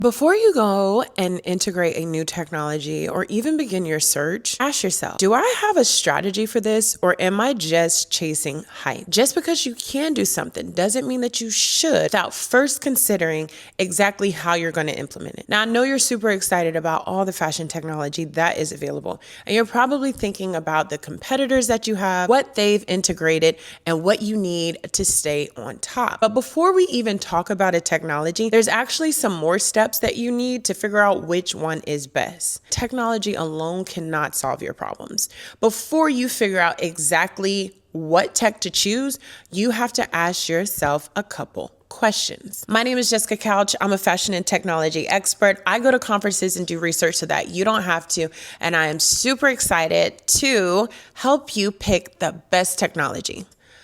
Before you go and integrate a new technology or even begin your search, ask yourself, do I have a strategy for this or am I just chasing hype? Just because you can do something doesn't mean that you should without first considering exactly how you're going to implement it. Now, I know you're super excited about all the fashion technology that is available, and you're probably thinking about the competitors that you have, what they've integrated, and what you need to stay on top. But before we even talk about a technology, there's actually some more steps that you need to figure out which one is best. Technology alone cannot solve your problems. Before you figure out exactly what tech to choose, you have to ask yourself a couple questions. My name is Jessica Couch. I'm a fashion and technology expert. I go to conferences and do research so that you don't have to. And I am super excited to help you pick the best technology.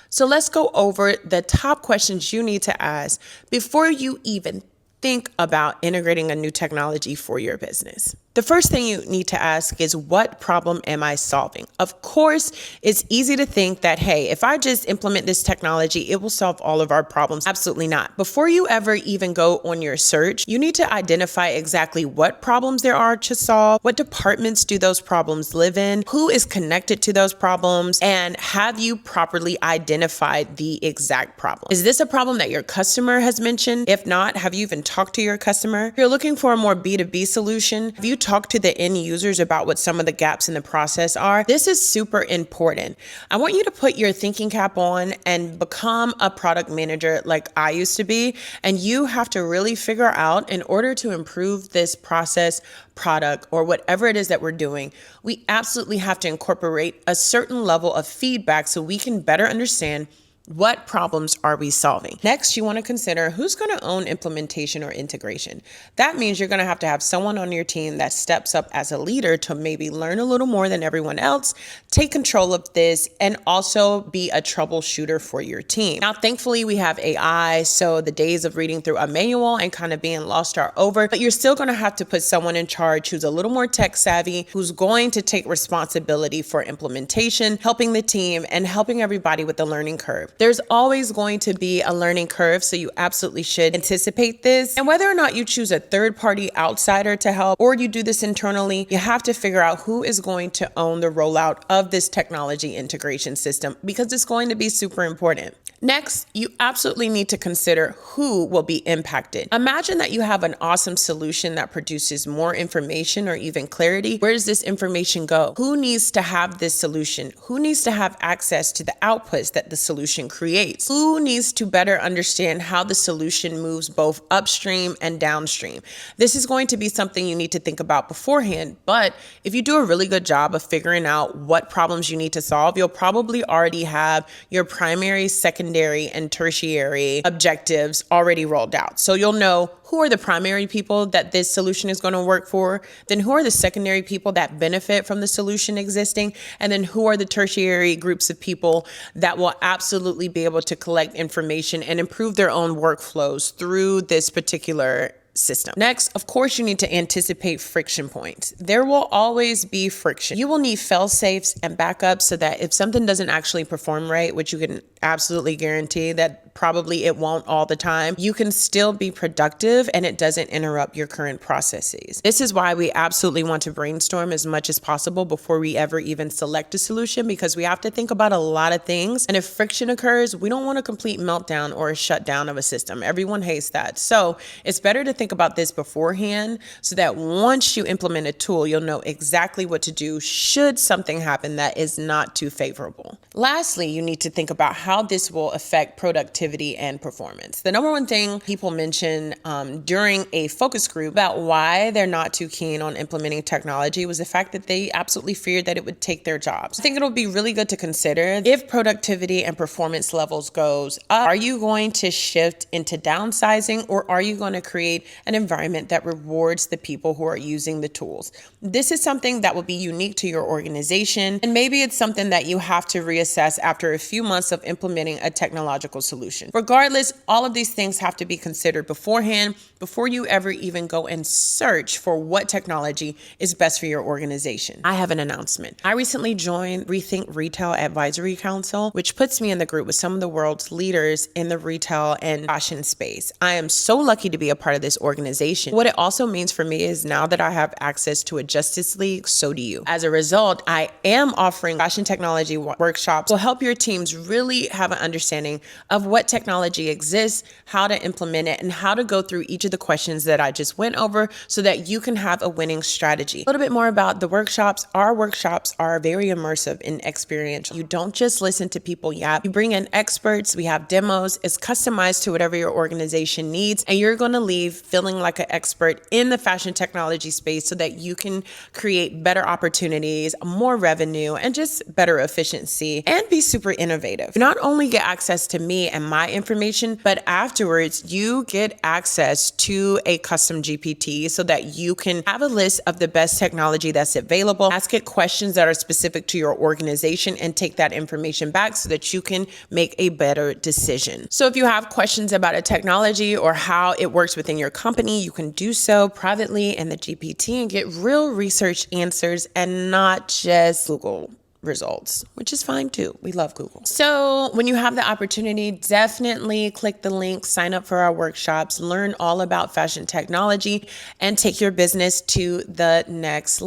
So let's go over the top questions you need to ask before you even think about integrating a new technology for your business. The first thing you need to ask is, what problem am I solving? Of course, it's easy to think that, hey, if I just implement this technology, it will solve all of our problems. Absolutely not. Before you ever even go on your search, you need to identify exactly what problems there are to solve, what departments do those problems live in, who is connected to those problems, and have you properly identified the exact problem? Is this a problem that your customer has mentioned? If not, have you even talked to your customer? If you're looking for a more B2B solution, have you talk to the end users about what some of the gaps in the process are? This is super important. I want you to put your thinking cap on and become a product manager like I used to be. And you have to really figure out, in order to improve this process, product, or whatever it is that we're doing, we absolutely have to incorporate a certain level of feedback so we can better understand what problems are we solving. Next, you want to consider who's going to own implementation or integration. That means you're going to have someone on your team that steps up as a leader to maybe learn a little more than everyone else, take control of this, and also be a troubleshooter for your team. Now, thankfully, we have AI, so the days of reading through a manual and kind of being lost are over, but you're still going to have to put someone in charge who's a little more tech savvy, who's going to take responsibility for implementation, helping the team, and helping everybody with the learning curve. There's always going to be a learning curve, so you absolutely should anticipate this. And whether or not you choose a third-party outsider to help or you do this internally, you have to figure out who is going to own the rollout of this technology integration system, because it's going to be super important. Next, you absolutely need to consider who will be impacted. Imagine that you have an awesome solution that produces more information or even clarity. Where does this information go? Who needs to have this solution? Who needs to have access to the outputs that the solution creates? Who needs to better understand how the solution moves both upstream and downstream? This is going to be something you need to think about beforehand, but if you do a really good job of figuring out what problems you need to solve, you'll probably already have your primary, secondary, and tertiary objectives already rolled out. So you'll know who are the primary people that this solution is going to work for, then who are the secondary people that benefit from the solution existing, and then who are the tertiary groups of people that will absolutely be able to collect information and improve their own workflows through this particular system. Next, of course, you need to anticipate friction points. There will always be friction. You will need fail safes and backups so that if something doesn't actually perform right, which you can absolutely guarantee that probably it won't all the time, you can still be productive and it doesn't interrupt your current processes. This is why we absolutely want to brainstorm as much as possible before we ever even select a solution, because we have to think about a lot of things. And if friction occurs, we don't want a complete meltdown or a shutdown of a system. Everyone hates that. So it's better to think about this beforehand so that once you implement a tool, you'll know exactly what to do should something happen that is not too favorable. Lastly, you need to think about how this will affect productivity and performance. The number one thing people mention during a focus group about why they're not too keen on implementing technology was the fact that they absolutely feared that it would take their jobs. I think it'll be really good to consider, if productivity and performance levels goes up, are you going to shift into downsizing, or are you going to create an environment that rewards the people who are using the tools? This is something that will be unique to your organization, and maybe it's something that you have to reassess after a few months of implementing implementing a technological solution. Regardless, all of these things have to be considered beforehand before you ever even go and search for what technology is best for your organization. I have an announcement. I recently joined Rethink Retail Advisory Council, which puts me in the group with some of the world's leaders in the retail and fashion space. I am so lucky to be a part of this organization. What it also means for me is now that I have access to a Justice League, so do you. As a result, I am offering fashion technology workshops to help your teams really have an understanding of what technology exists, how to implement it, and how to go through each of the questions that I just went over so that you can have a winning strategy. A little bit more about the workshops. Our workshops are very immersive and experiential. You don't just listen to people yap. You bring in experts. We have demos. It's customized to whatever your organization needs, and you're going to leave feeling like an expert in the fashion technology space so that you can create better opportunities, more revenue, and just better efficiency and be super innovative. You not only get access to me and my information, but afterwards you get access to a custom GPT so that you can have a list of the best technology that's available, ask it questions that are specific to your organization, and take that information back so that you can make a better decision. So if you have questions about a technology or how it works within your company, you can do so privately in the GPT and get real research answers and not just Google results, which is fine too. We love Google. So when you have the opportunity, definitely click the link, sign up for our workshops, learn all about fashion technology, and take your business to the next level.